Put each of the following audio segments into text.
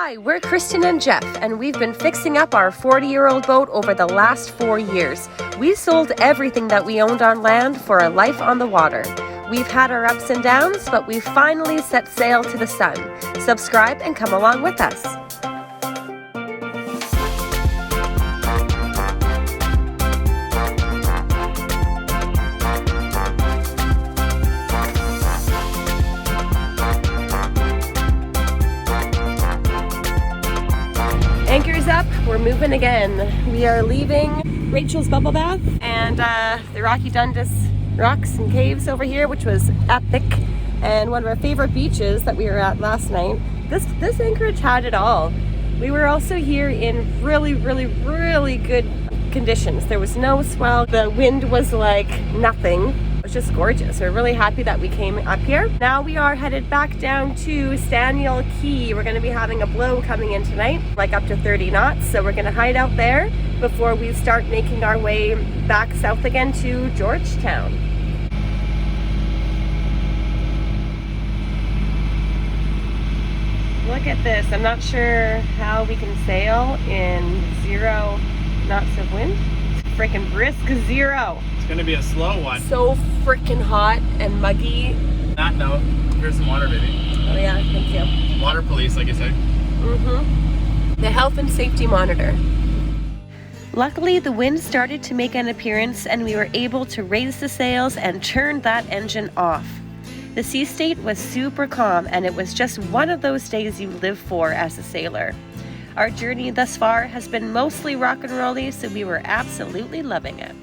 Hi, we're Kristen and Jeff, and we've been fixing up our 40-year-old boat over the last 4 years. We sold everything that we owned on land for a life on the water. We've had our ups and downs, but we've finally set sail to the sun. Subscribe and come along with us. Anchor's up, we're moving again. We are leaving Rachel's bubble bath and the Rocky Dundas rocks and caves over here, which was epic, and one of our favorite beaches that we were at last night. This anchorage had it all. We were also here in really good conditions. There was no swell, the wind was like nothing. It was just gorgeous. We're really happy that we came up here. Now we are headed back down to Staniel Key. We're going to be having a blow coming in tonight, like up to 30 knots. So we're going to hide out there before we start making our way back south again to Georgetown. Look at this. I'm not sure how we can sail in 0 knots of wind. It's freaking brisk 0. It's gonna be a slow one. So freaking hot and muggy. That note, here's some water, baby. Oh yeah, thank you. Water police, like you said. The health and safety monitor. Luckily, the wind started to make an appearance and we were able to raise the sails and turn that engine off. The sea state was super calm and it was just one of those days you live for as a sailor. Our journey thus far has been mostly rock and rolly, so we were absolutely loving it.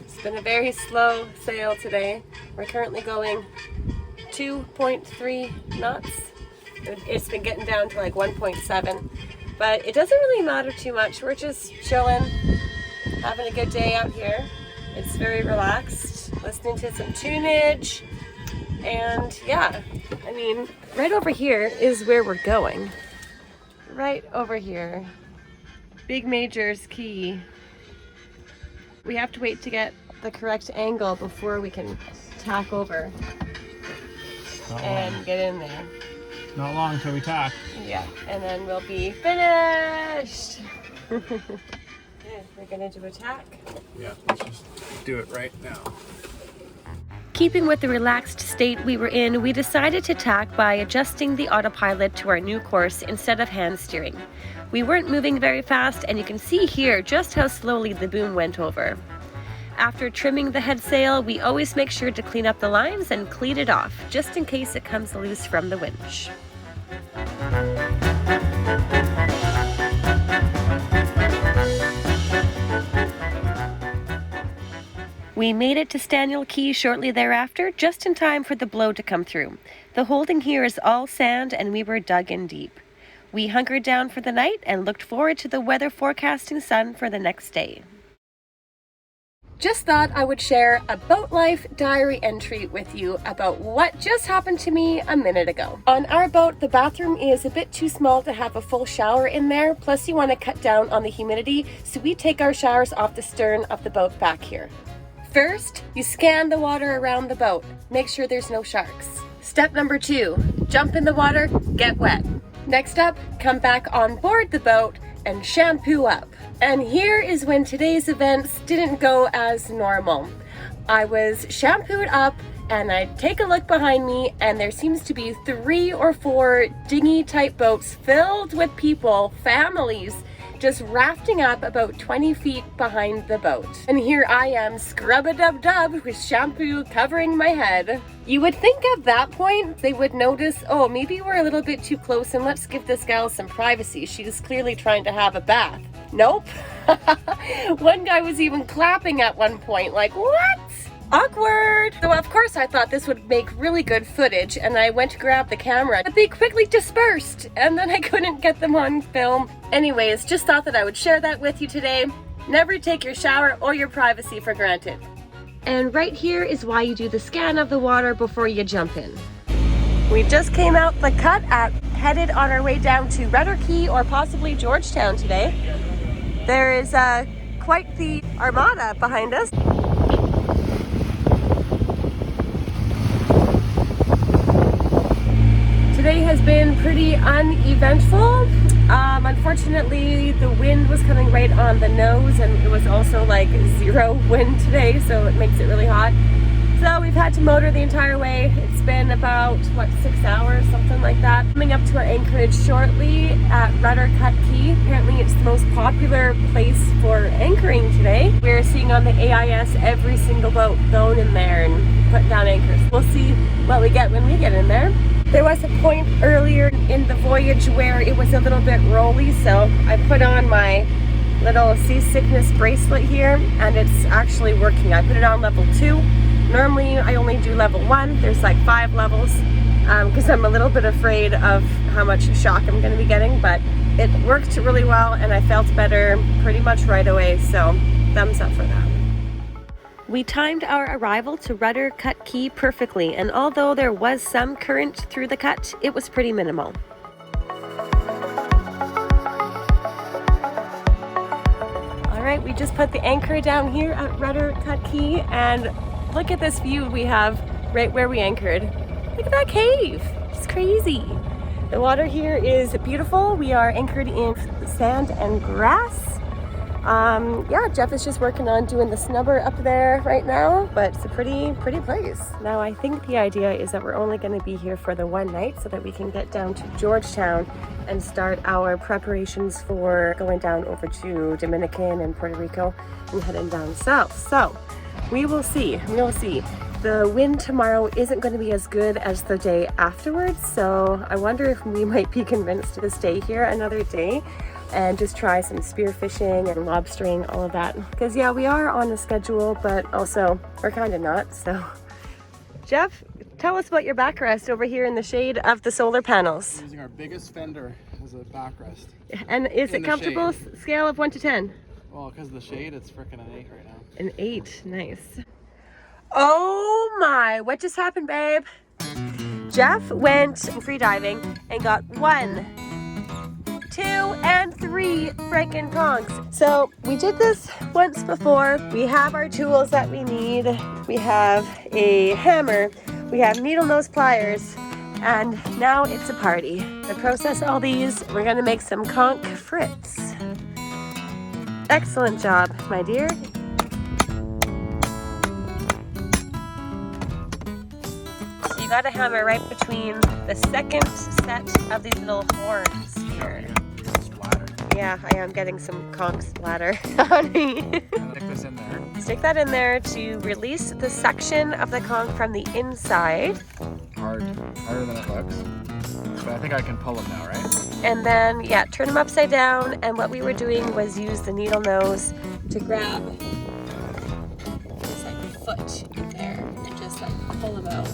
It's been a very slow sail today. We're currently going 2.3 knots. It's been getting down to like 1.7, but it doesn't really matter too much. We're just chilling, having a good day out here. It's very relaxed, listening to some tunage, and yeah, I mean, right over here is where we're going. Right over here. Big Major's Key. We have to wait to get the correct angle before we can tack over and get in there. Not long till we tack. Yeah, and then we'll be finished. Okay, we're gonna do a tack. Yeah, let's just do it right now. Keeping with the relaxed state we were in, we decided to tack by adjusting the autopilot to our new course instead of hand steering. We weren't moving very fast, and you can see here just how slowly the boom went over. After trimming the head sail, we always make sure to clean up the lines and clean it off, just in case it comes loose from the winch. We made it to Staniel Key shortly thereafter, just in time for the blow to come through. The holding here is all sand and we were dug in deep. We hunkered down for the night and looked forward to the weather forecasting sun for the next day. Just thought I would share a boat life diary entry with you about what just happened to me a minute ago. On our boat, the bathroom is a bit too small to have a full shower in there, plus you want to cut down on the humidity, so we take our showers off the stern of the boat back here. First, you scan the water around the boat. Make sure there's no sharks. Step number 2, jump in the water, get wet. Next up, come back on board the boat and shampoo up. And here is when today's events didn't go as normal. I was shampooed up and I take a look behind me and there seems to be 3 or 4 dinghy type boats filled with people, families, just rafting up about 20 feet behind the boat. And here I am, scrub-a-dub-dub with shampoo covering my head. You would think at that point they would notice, oh, maybe we're a little bit too close and let's give this gal some privacy. She's clearly trying to have a bath. Nope. One guy was even clapping at one point, like, what? Awkward! So of course I thought this would make really good footage and I went to grab the camera, but they quickly dispersed and then I couldn't get them on film. Anyways, just thought that I would share that with you today. Never take your shower or your privacy for granted. And right here is why you do the scan of the water before you jump in. We just came out the cut headed on our way down to Rudder Key or possibly Georgetown today. There is quite the armada behind us. Today has been pretty uneventful. Unfortunately, the wind was coming right on the nose, and it was also like 0 wind today, so it makes it really hot. So we've had to motor the entire way. It's been about, what, 6 hours, something like that. Coming up to our anchorage shortly at Rudder Cut Key. Apparently it's the most popular place for anchoring today. We're seeing on the AIS every single boat going in there and putting down anchors. We'll see what we get when we get in there. There was a point earlier in the voyage where it was a little bit rolly, so I put on my little seasickness bracelet here, and it's actually working. I put it on level 2. Normally I only do level 1. There's like 5 levels because I'm a little bit afraid of how much shock I'm going to be getting, but it worked really well and I felt better pretty much right away, so thumbs up for that. We timed our arrival to Rudder Cut Key perfectly, and although there was some current through the cut, it was pretty minimal. Alright, we just put the anchor down here at Rudder Cut Key, and look at this view we have right where we anchored. Look at that cave. It's crazy. The water here is beautiful. We are anchored in sand and grass. Yeah, Jeff is just working on doing the snubber up there right now, but it's a pretty place. Now I think the idea is that we're only going to be here for the one night so that we can get down to Georgetown and start our preparations for going down over to Dominican and Puerto Rico and heading down south. So we will see. The wind tomorrow isn't going to be as good as the day afterwards, so I wonder if we might be convinced to stay here another day and just try some spearfishing and lobstering, all of that. Because yeah, we are on a schedule, but also we're kind of not, so. Jeff, tell us about your backrest over here in the shade of the solar panels. We're using our biggest fender as a backrest. And is it comfortable? Scale of 1 to 10? Well, because of the shade, it's freaking an 8 right now. An 8, nice. Oh my, what just happened, babe? Jeff went free diving and got 1, 2, and 3 freaking conchs. So we did this once before. We have our tools that we need. We have a hammer, we have needle nose pliers, and now it's a party. To process all these, we're gonna make some conch frits. Excellent job, my dear. So you got a hammer right between the second set of these little horns here. Yeah, I am getting some conch splatter on me. Stick this in there. Stick that in there to release the section of the conch from the inside. Harder than it looks. But I think I can pull them now, right? And then, yeah, turn them upside down. And what we were doing was use the needle nose to grab this like foot in there and just like pull them out.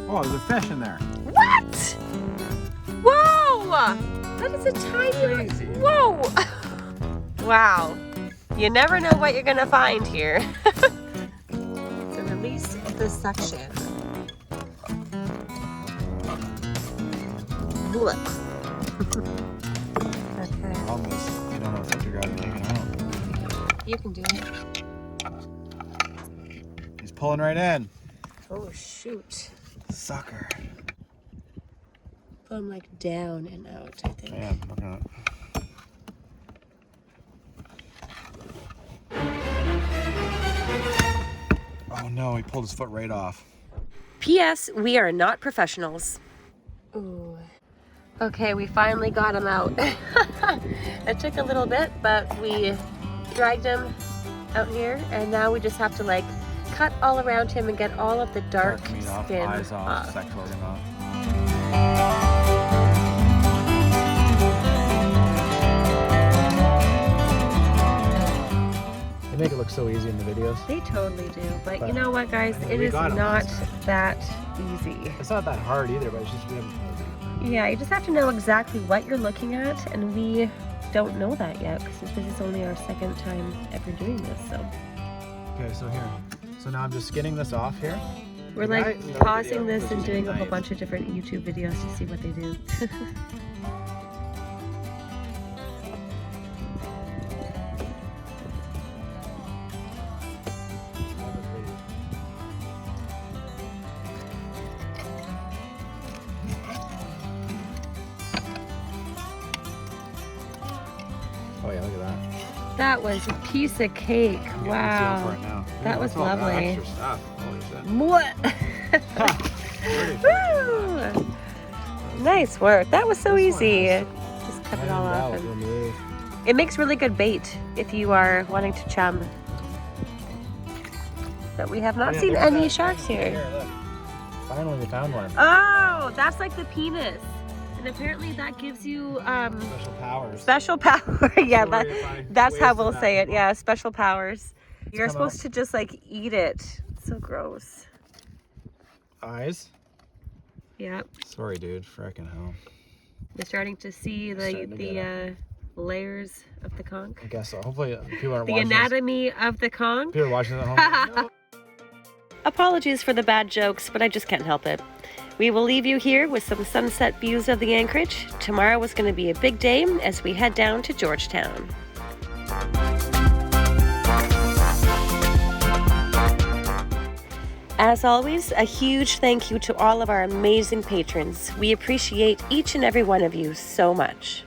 Oh, there's a fish in there. What? Whoa! That is a tiny... Crazy. Whoa! Wow. You never know what you're gonna find here. So release the suction. Look. Okay. Problem is, you don't know if you got anything out. You can do it. He's pulling right in. Oh shoot. Sucker. Pull them like down and out, I think. Man, look at it. Oh no, he pulled his foot right off. P.S. We are not professionals. Ooh. Okay, we finally got him out. It took a little bit, but we dragged him out here, and now we just have to like cut all around him and get all of the dark meat off, skin eyes off, sex organ off. They make it look so easy in the videos. They totally do, but you know what, guys? It we is got 'em not last time. that easy. It's not that hard either, but it's just we haven't. Yeah, you just have to know exactly what you're looking at, and we don't know that yet because this is only our second time ever doing this. So Okay, so here. So now I'm just skinning this off here. we're The guy like in the pausing video this was and using doing a a whole knife. bunch of different YouTube videos to see what they do. That was a piece of cake. Wow. That was lovely. Extra stuff. Holy shit. What? Woo! Nice work. That was so easy. Just cut it all off. It makes really good bait if you are wanting to chum. But we have not seen any sharks here. Look. Finally, we found one. Oh, that's like the penis. And apparently that gives you Special powers. special power. Yeah, that's how we'll wasted say that. it. Yeah, special powers. You're come supposed out. to just like eat it. It's so gross. Eyes? Yep. Sorry, dude. Frickin' hell. You're starting to see Starting to the layers of the conch. I guess so. Hopefully, people aren't The watching anatomy of the conch. People are watching this at home. No. Apologies for the bad jokes, but I just can't help it. We will leave you here with some sunset views of the Anchorage. Tomorrow is going to be a big day as we head down to Georgetown. As always, a huge thank you to all of our amazing patrons. We appreciate each and every one of you so much.